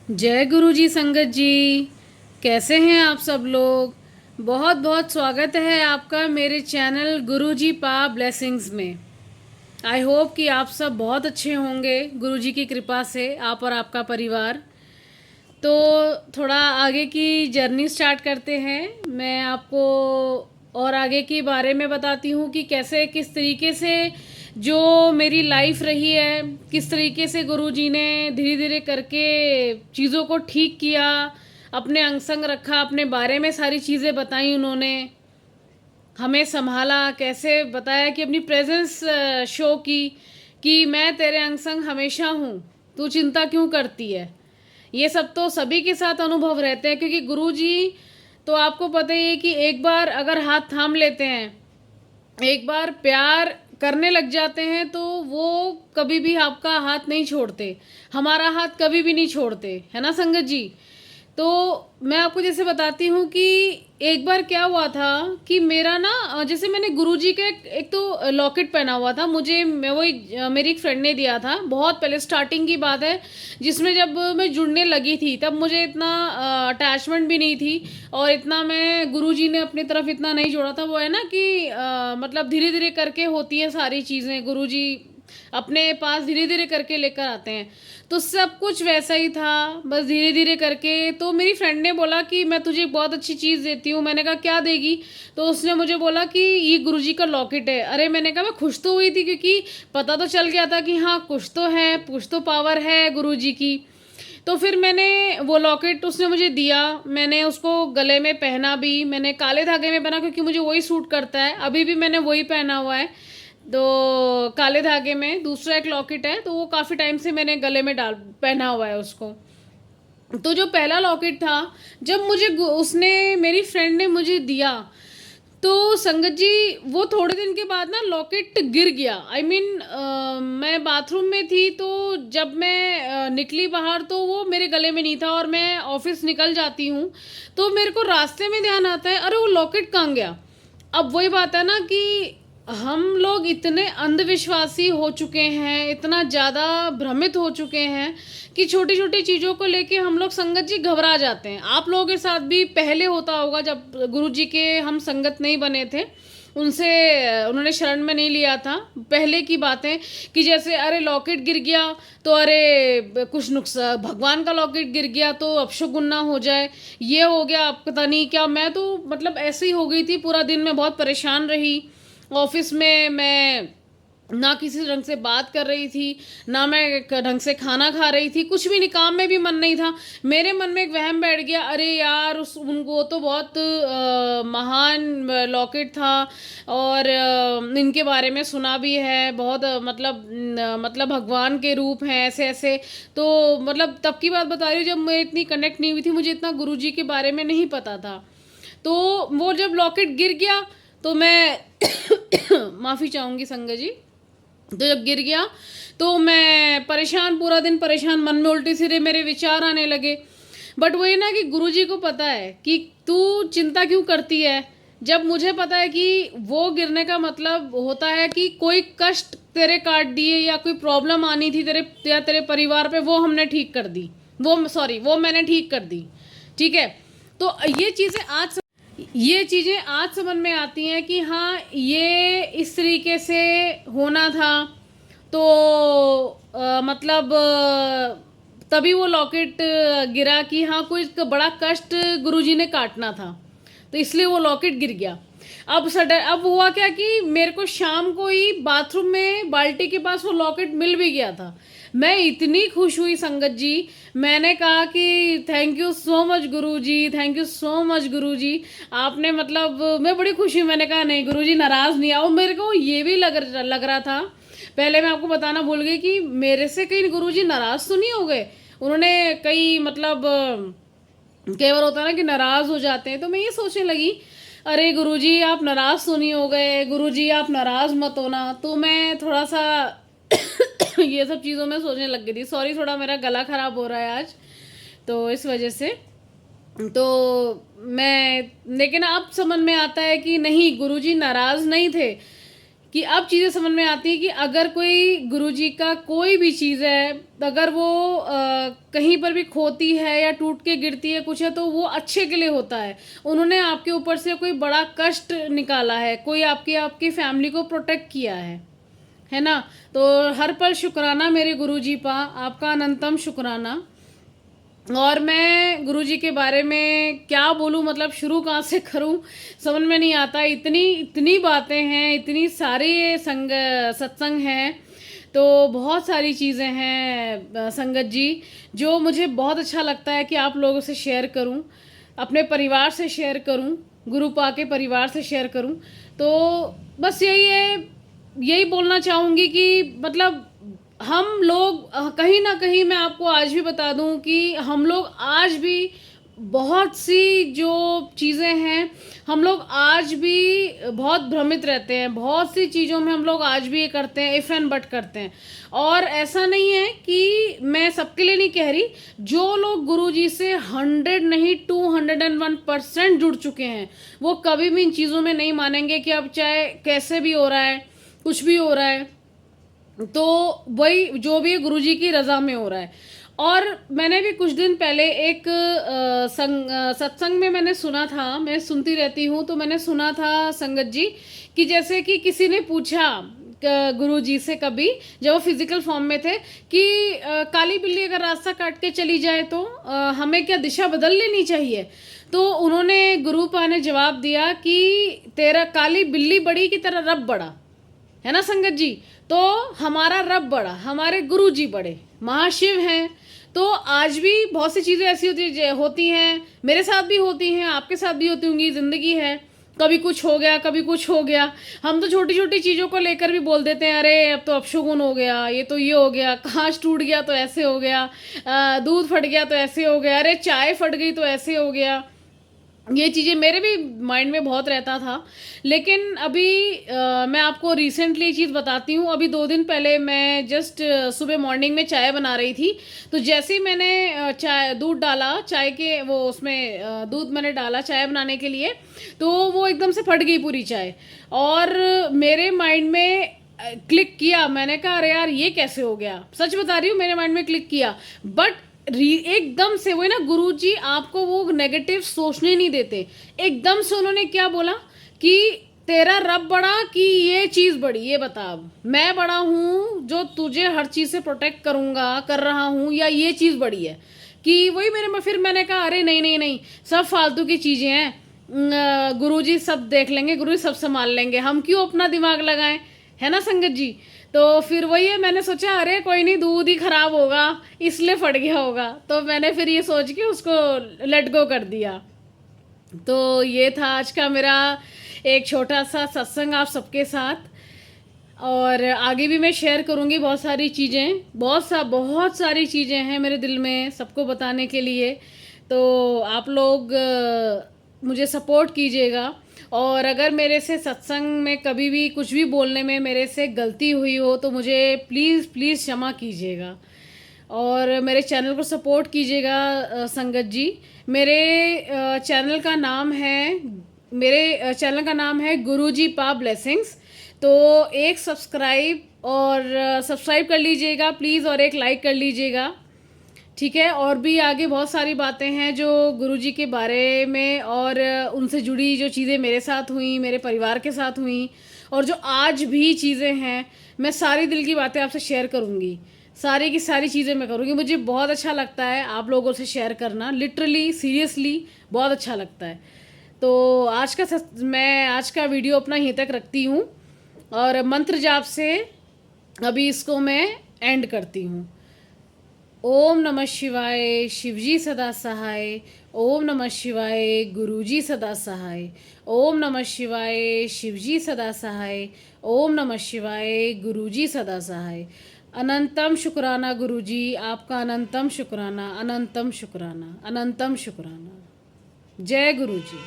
जय गुरु जी संगत जी। कैसे हैं आप सब लोग। बहुत बहुत स्वागत है आपका मेरे चैनल गुरु जी पा ब्लेसिंग्स में। आई होप कि आप सब बहुत अच्छे होंगे गुरु जी की कृपा से, आप और आपका परिवार। तो थोड़ा आगे की जर्नी स्टार्ट करते हैं। मैं आपको और आगे के बारे में बताती हूँ कि कैसे किस तरीके से जो मेरी लाइफ रही है, किस तरीके से गुरुजी ने धीरे धीरे करके चीज़ों को ठीक किया, अपने अंग संग रखा, अपने बारे में सारी चीज़ें बताई उन्होंने, हमें संभाला, कैसे बताया कि अपनी प्रेजेंस शो की कि मैं तेरे अंग संग हमेशा हूँ, तू चिंता क्यों करती है। ये सब तो सभी के साथ अनुभव रहते हैं, क्योंकि गुरुजी तो आपको पता ही है कि एक बार अगर हाथ थाम लेते हैं, एक बार प्यार करने लग जाते हैं, तो वो कभी भी आपका हाथ नहीं छोड़ते, हमारा हाथ कभी भी नहीं छोड़ते, है ना संगत जी। तो मैं आपको जैसे बताती हूँ कि एक बार क्या हुआ था कि मेरा ना जैसे मैंने गुरुजी का एक तो लॉकेट पहना हुआ था, मुझे मैं वही मेरी एक फ्रेंड ने दिया था, बहुत पहले स्टार्टिंग की बात है, जिसमें जब मैं जुड़ने लगी थी तब मुझे इतना अटैचमेंट भी नहीं थी, और इतना मैं गुरुजी ने अपनी तरफ इतना नहीं जोड़ा था। वो है ना कि मतलब धीरे धीरे करके होती है सारी चीज़ें, गुरुजी अपने पास धीरे धीरे करके लेकर आते हैं। तो सब कुछ वैसा ही था, बस धीरे धीरे करके। तो मेरी फ्रेंड ने बोला कि मैं तुझे एक बहुत अच्छी चीज़ देती हूँ। मैंने कहा क्या देगी। तो उसने मुझे बोला कि ये गुरुजी का लॉकेट है। अरे मैंने कहा मैं खुश तो हुई थी, क्योंकि पता तो चल गया था कि हाँ कुछ तो है, कुछ तो पावर है गुरुजी की। तो फिर मैंने वो लॉकेट उसने मुझे दिया, मैंने उसको गले में पहना भी, मैंने काले धागे में पहना क्योंकि मुझे वही सूट करता है, अभी भी मैंने वही पहना हुआ है। तो काले धागे में दूसरा एक लॉकेट है, तो वो काफ़ी टाइम से मैंने गले में डाल पहना हुआ है उसको। तो जो पहला लॉकेट था, जब मुझे उसने मेरी फ्रेंड ने मुझे दिया, तो संगत जी वो थोड़े दिन के बाद ना लॉकेट गिर गया। आई मीन मैं बाथरूम में थी, तो जब मैं निकली बाहर तो वो मेरे गले में नहीं था, और मैं ऑफिस निकल जाती हूँ तो मेरे को रास्ते में ध्यान आता है, अरे वो लॉकेट कहाँ गया। अब वही बात है ना कि हम लोग इतने अंधविश्वासी हो चुके हैं, इतना ज़्यादा भ्रमित हो चुके हैं कि छोटी छोटी चीज़ों को लेके हम लोग संगत जी घबरा जाते हैं। आप लोगों के साथ भी पहले होता होगा, जब गुरु जी के हम संगत नहीं बने थे, उनसे उन्होंने शरण में नहीं लिया था, पहले की बातें, कि जैसे अरे लॉकेट गिर गया तो अरे कुछ नुकसान, भगवान का लॉकेट गिर गया तो अपशुगुन ना हो जाए, ये हो गया पता नहीं क्या। मैं तो मतलब ऐसे ही हो गई थी, पूरा दिन मैं बहुत परेशान रही। ऑफिस में मैं ना किसी ढंग से बात कर रही थी, ना मैं ढंग से खाना खा रही थी, कुछ भी नहीं, काम में भी मन नहीं था। मेरे मन में एक वहम बैठ गया, अरे यार उस उनको तो बहुत महान लॉकेट था, और इनके बारे में सुना भी है बहुत, मतलब भगवान के रूप हैं ऐसे ऐसे। तो मतलब तब की बात बता रही हूँ, जब मैं इतनी कनेक्ट नहीं हुई थी, मुझे इतना गुरुजी के बारे में नहीं पता था। तो वो जब लॉकेट गिर गया तो मैं माफ़ी चाहूँगी संगत जी। तो जब गिर गया तो मैं परेशान, पूरा दिन परेशान, मन में उल्टे सीधे मेरे विचार आने लगे। बट वही ना कि गुरुजी को पता है कि तू चिंता क्यों करती है। जब मुझे पता है कि वो गिरने का मतलब होता है कि कोई कष्ट तेरे काट दिए, या कोई प्रॉब्लम आनी थी तेरे या तेरे परिवार पे, वो हमने ठीक कर दी, वो मैंने ठीक कर दी। ठीक है। तो ये चीज़ें आज समझ में आती हैं कि हाँ ये इस तरीके से होना था। तो तभी वो लॉकेट गिरा कि हाँ कोई बड़ा कष्ट गुरुजी ने काटना था, तो इसलिए वो लॉकेट गिर गया। अब हुआ क्या कि मेरे को शाम को ही बाथरूम में बाल्टी के पास वो लॉकेट मिल भी गया था। मैं इतनी खुश हुई संगत जी, मैंने कहा कि thank you so much guruji, thank you so much guruji. आपने मतलब मैं बड़ी खुशी, मैंने कहा नहीं गुरुजी नाराज़ नहीं आओ। मेरे को ये भी लग रहा था, पहले मैं आपको बताना भूल गई कि मेरे से कहीं गुरुजी नाराज़ तो नहीं हो गए। उन्होंने कई मतलब कई बार होता है ना कि नाराज़ हो जाते हैं, तो मैं ये सोचने लगी अरे गुरुजी आप नाराज़ तो नहीं हो गए, गुरुजी आप नाराज़ मत होना। तो मैं थोड़ा सा ये सब चीज़ों में सोचने लग गई थी। सॉरी, थोड़ा मेरा गला ख़राब हो रहा है आज, तो इस वजह से। तो मैं, लेकिन अब समझ में आता है कि नहीं, गुरुजी नाराज़ नहीं थे, कि अब चीज़ें समझ में आती हैं कि अगर कोई गुरुजी का कोई भी चीज़ है, अगर वो कहीं पर भी खोती है या टूट के गिरती है कुछ है, तो वो अच्छे के लिए होता है। उन्होंने आपके ऊपर से कोई बड़ा कष्ट निकाला है, कोई आपकी फैमिली को प्रोटेक्ट किया है ना। तो हर पल शुक्राना मेरे गुरुजी पा, आपका अनंतम शुक्राना। और मैं गुरुजी के बारे में क्या बोलूं, मतलब शुरू कहाँ से करूं समझ में नहीं आता। इतनी इतनी बातें हैं, इतनी सारी सत्संग हैं, तो बहुत सारी चीज़ें हैं संगत जी, जो मुझे बहुत अच्छा लगता है कि आप लोगों से शेयर करूं, अपने परिवार से शेयर करूं, गुरुपा के परिवार से शेयर करूं। तो बस यही है, यही बोलना चाहूँगी कि मतलब हम लोग कहीं ना कहीं, मैं आपको आज भी बता दूं कि हम लोग आज भी बहुत सी जो चीज़ें हैं, हम लोग आज भी बहुत भ्रमित रहते हैं। बहुत सी चीज़ों में हम लोग आज भी ये करते हैं, इफ़ एंड बट करते हैं। और ऐसा नहीं है कि मैं सबके लिए नहीं कह रही, जो लोग गुरुजी से 100 नहीं 201% जुड़ चुके हैं, वो कभी भी इन चीज़ों में नहीं मानेंगे कि अब चाहे कैसे भी हो रहा है, कुछ भी हो रहा है, तो वही जो भी गुरुजी की रज़ा में हो रहा है। और मैंने भी कुछ दिन पहले एक सत्संग में मैंने सुना था, मैं सुनती रहती हूँ, तो मैंने सुना था संगत जी कि जैसे कि किसी ने पूछा गुरुजी से कभी, जब वो फिजिकल फॉर्म में थे, कि काली बिल्ली अगर रास्ता काट के चली जाए तो हमें क्या दिशा बदल लेनी चाहिए। तो उन्होंने गुरुपा ने जवाब दिया कि तेरा काली बिल्ली बड़ी की तरह रब बड़ा, है ना संगत जी। तो हमारा रब बड़ा, हमारे गुरु जी बड़े, महाशिव हैं। तो आज भी बहुत सी चीज़ें ऐसी होती हैं, मेरे साथ भी होती हैं, आपके साथ भी होती होंगी, ज़िंदगी है, कभी कुछ हो गया, कभी कुछ हो गया। हम तो छोटी छोटी चीज़ों को लेकर भी बोल देते हैं, अरे अब तो अपशगुन हो गया, ये तो ये हो गया, कांच टूट गया तो ऐसे हो गया, दूध फट गया तो ऐसे हो गया, अरे चाय फट गई तो ऐसे हो गया। ये चीज़ें मेरे भी माइंड में बहुत रहता था। लेकिन अभी मैं आपको रिसेंटली चीज़ बताती हूँ। अभी 2 दिन पहले मैं जस्ट सुबह मॉर्निंग में चाय बना रही थी, तो जैसे ही मैंने चाय दूध डाला, चाय के वो उसमें दूध मैंने डाला चाय बनाने के लिए, तो वो एकदम से फट गई पूरी चाय। और मेरे माइंड में क्लिक किया, मैंने कहा अरे यार ये कैसे हो गया, सच बता रही हूँ, मेरे माइंड में क्लिक किया। बट एकदम से वो है ना, गुरुजी आपको वो नेगेटिव सोचने नहीं देते। एकदम से उन्होंने क्या बोला कि तेरा रब बड़ा कि ये चीज़ बड़ी, ये बता अब मैं बड़ा हूँ जो तुझे हर चीज़ से प्रोटेक्ट करूँगा, कर रहा हूँ, या ये चीज़ बड़ी है। कि वही फिर मैंने कहा अरे नहीं नहीं नहीं, सब फालतू की चीज़ें हैं, गुरुजी सब देख लेंगे, गुरुजी सब संभाल लेंगे, हम क्यों अपना दिमाग लगाएं, है ना संगत जी। तो फिर वही है, मैंने सोचा अरे कोई नहीं, दूध ही खराब होगा इसलिए फट गया होगा, तो मैंने फिर ये सोच के उसको लेट गो कर दिया। तो ये था आज का मेरा एक छोटा सा सत्संग आप सबके साथ। और आगे भी मैं शेयर करूँगी बहुत सारी चीज़ें, बहुत सारी चीज़ें हैं मेरे दिल में सबको बताने के लिए। तो आप लोग मुझे सपोर्ट कीजिएगा। और अगर मेरे से सत्संग में कभी भी कुछ भी बोलने में मेरे से गलती हुई हो, तो मुझे प्लीज़ प्लीज़ क्षमा कीजिएगा। और मेरे चैनल को सपोर्ट कीजिएगा संगत जी। मेरे चैनल का नाम है गुरुजी पा ब्लेसिंग्स। तो एक सब्सक्राइब कर लीजिएगा प्लीज़, और एक लाइक कर लीजिएगा, ठीक है। और भी आगे बहुत सारी बातें हैं जो गुरुजी के बारे में, और उनसे जुड़ी जो चीज़ें मेरे साथ हुई, मेरे परिवार के साथ हुई, और जो आज भी चीज़ें हैं, मैं सारी दिल की बातें आपसे शेयर करूँगी, सारी की सारी चीज़ें मैं करूँगी। मुझे बहुत अच्छा लगता है आप लोगों से शेयर करना, लिटरली सीरियसली बहुत अच्छा लगता है। तो मैं आज का वीडियो अपना यहीं तक रखती हूँ, और मंत्र जाप से अभी इसको मैं एंड करती हूँ। ओम नमः शिवाय, शिवजी सदा सहाय। ओम नमः शिवाय, गुरुजी सदा सहाय। ओम नमः शिवाय, शिवजी सदा सहाय। ओम नमः शिवाय, गुरुजी सदा सहाय। अनंतम शुक्राना गुरुजी, आपका अनंतम शुक्राना, अनंतम शुक्राना, अनंतम शुक्राना। जय गुरुजी।